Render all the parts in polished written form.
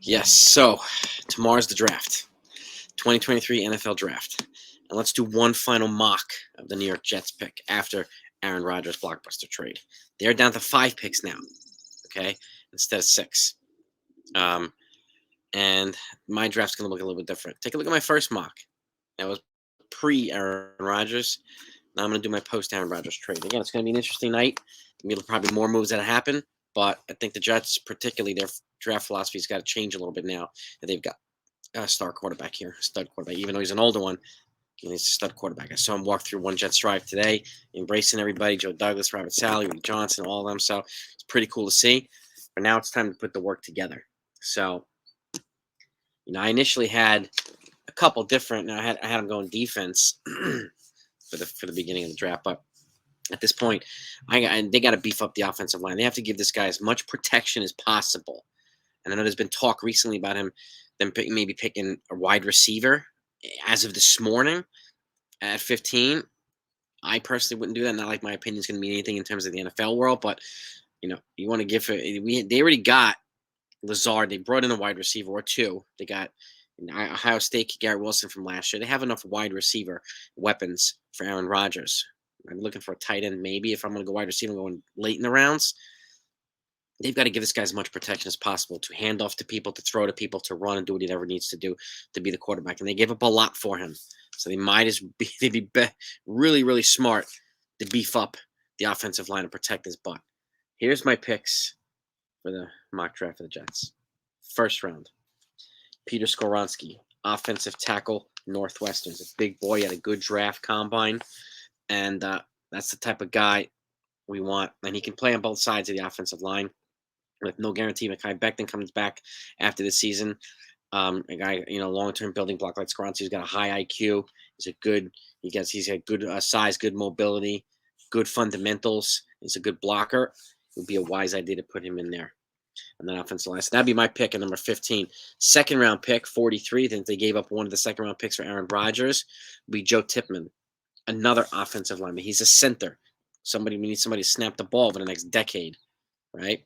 Yes, so tomorrow's the draft, 2023 NFL draft. And let's do one final mock of the New York Jets pick after Aaron Rodgers' blockbuster trade. They're down to 5 picks now, okay, instead of 6. And my draft's going to look a little bit different. Take a look at my first mock. That was pre-Aaron Rodgers. Now I'm going to do my post-Aaron Rodgers trade. Again, it's going to be an interesting night. There'll probably more moves that happen, but I think the Jets, particularly their draft philosophy's got to change a little bit now that they've got a star quarterback here, a stud quarterback. Even though he's an older one, he's a stud quarterback. I saw him walk through One Jets Drive today, embracing everybody, Joe Douglas, Robert Saleh, Rudy Johnson, all of them. So it's pretty cool to see. But now it's time to put the work together. So, I initially had a couple different. I had them going defense for the beginning of the draft, but at this point, they got to beef up the offensive line. They have to give this guy as much protection as possible. And I know there's been talk recently about them maybe picking a wide receiver. As of this morning at 15, I personally wouldn't do that. Not like my opinion is going to mean anything in terms of the NFL world, but you want to give it. They already got Lazard. They brought in a wide receiver or two. They got Ohio State Garrett Wilson from last year. They have enough wide receiver weapons for Aaron Rodgers. I'm looking for a tight end maybe if I'm going to go wide receiver going late in the rounds. They've got to give this guy as much protection as possible to hand off to people, to throw to people, to run and do what he ever needs to do to be the quarterback. And they gave up a lot for him. So they might as be, they'd be really, really smart to beef up the offensive line and protect his butt. Here's my picks for the mock draft for the Jets. First round, Peter Skoronski, offensive tackle, Northwestern. He's a big boy. He had a good draft combine. And that's the type of guy we want. And he can play on both sides of the offensive line with no guarantee. Mekhi Becton comes back after the season. A guy, long-term building block like Skoronski's got a high IQ. He's got good size, good mobility, good fundamentals. He's a good blocker. It would be a wise idea to put him in there. And then offensive line. So that'd be my pick at number 15. Second round pick, 43. I think they gave up one of the second round picks for Aaron Rodgers. Would be Joe Tippmann, another offensive lineman. He's a center. We need somebody to snap the ball for the next decade, right?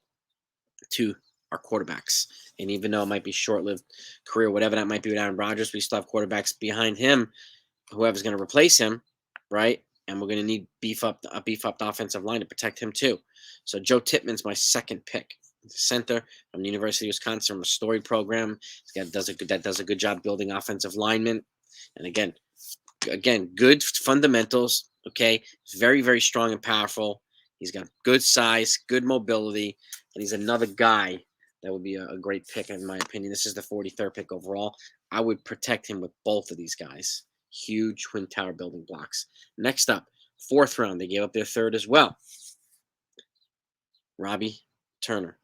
To our quarterbacks. And even though it might be short-lived career, whatever that might be with Aaron Rodgers, we still have quarterbacks behind him, whoever's going to replace him, right? And we're going to need beef up the offensive line to protect him too. So Joe Tippmann's my second pick. Center from the University of Wisconsin, from a storied program. Does a good job building offensive linemen. And again, good fundamentals. Okay, very, very strong and powerful. He's got good size, good mobility, and he's another guy that would be a great pick in my opinion. This is the 43rd pick overall. I would protect him with both of these guys. Huge twin tower building blocks. Next up, 4th round. They gave up their 3rd as well. Robbie Turner,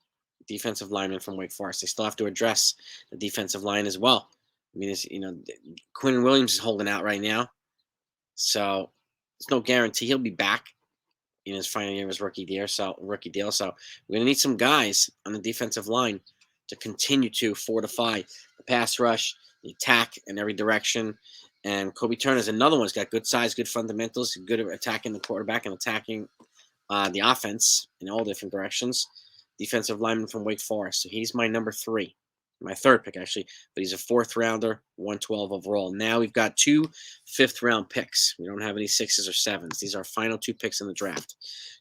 defensive lineman from Wake Forest. They still have to address the defensive line as well. I mean, Quinn Williams is holding out right now, so there's no guarantee he'll be back in his final year of his rookie deal. So we're going to need some guys on the defensive line to continue to fortify the pass rush, the attack in every direction. And Kobe Turner is another one. He's got good size, good fundamentals, good at attacking the quarterback and attacking the offense in all different directions. Defensive lineman from Wake Forest. So he's my number 3. My 3rd pick, actually. But he's a 4th rounder, 112 overall. Now we've got 2 5th-round picks. We don't have any 6s or 7s. These are our final 2 picks in the draft.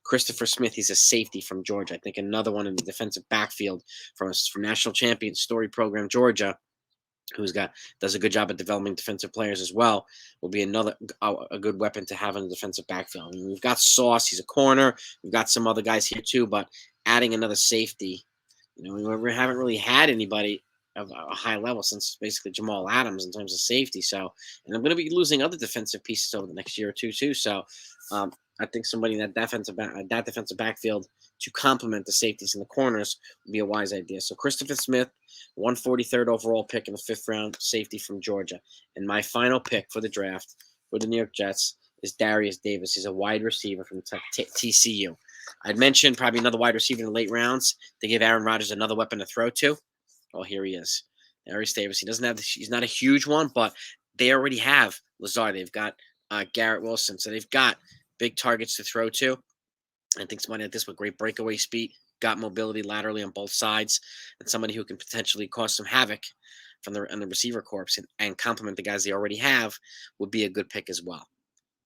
Christopher Smith, he's a safety from Georgia. I think another one in the defensive backfield from national champion story program, Georgia, does a good job at developing defensive players as well, will be a good weapon to have in the defensive backfield. I mean, we've got Sauce, he's a corner. We've got some other guys here too, but adding another safety, we haven't really had anybody of a high level since basically Jamal Adams in terms of safety. So, and I'm going to be losing other defensive pieces over the next year or two too. So, I think somebody in that defensive backfield to complement the safeties and the corners would be a wise idea. So Christopher Smith, 143rd overall pick in the 5th round, safety from Georgia. And my final pick for the draft for the New York Jets is Darius Davis. He's a wide receiver from TCU. I'd mentioned probably another wide receiver in the late rounds to give Aaron Rodgers another weapon to throw to. Oh, here he is. Darius Davis. He's not a huge one, but they already have Lazard. They've got Garrett Wilson. So they've got big targets to throw to. I think somebody like this with great breakaway speed got mobility laterally on both sides, and somebody who can potentially cause some havoc from the receiver corps and complement the guys they already have would be a good pick as well.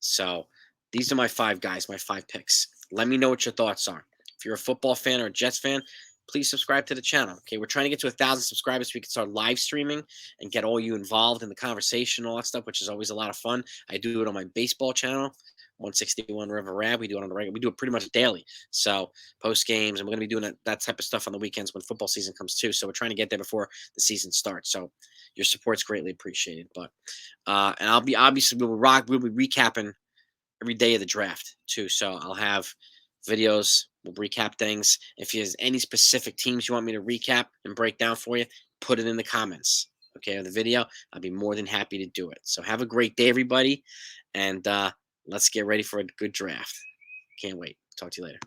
So these are my 5 guys, my 5 picks. Let me know what your thoughts are. If you're a football fan or a Jets fan, please subscribe to the channel. Okay, we're trying to get to 1,000 subscribers so we can start live streaming and get all you involved in the conversation and all that stuff, which is always a lot of fun. I do it on my baseball channel, 161 River Rab. We do it on the regular. We do it pretty much daily. So post games, and we're going to be doing that type of stuff on the weekends when football season comes too. So we're trying to get there before the season starts. So your support's greatly appreciated. But and I'll be obviously we'll be recapping every day of the draft too. So I'll have videos. We'll recap things. If there's any specific teams you want me to recap and break down for you, put it in the comments. Okay, of the video. I'll be more than happy to do it. So have a great day, everybody, and let's get ready for a good draft. Can't wait. Talk to you later.